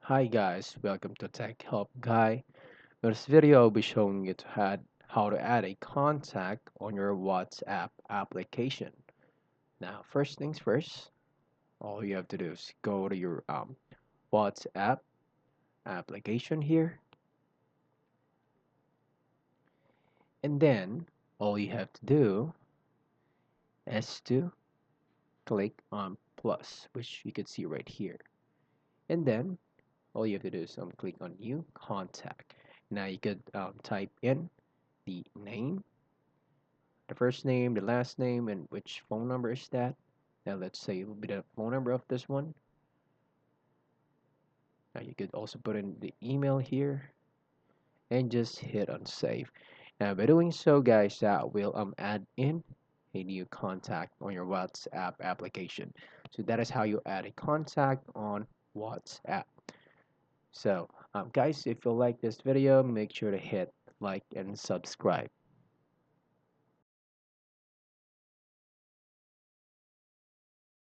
Hi guys, welcome to Tech Help Guy. In this video, I'll be showing you how to add a contact on your WhatsApp application. Now, first things first, all you have to do is go to your WhatsApp application here, and then all you have to do is to click on plus, which you can see right here, and then all you have to do is click on New Contact. Now you could type in the name, the first name, the last name, and which phone number is that. Now let's say it will be the phone number of this one. Now you could also put in the email here and just hit on save. Now by doing so, guys, that will add in a new contact on your WhatsApp application. So that is how you add a contact on WhatsApp. So guys, if you like this video, make sure to hit like and subscribe.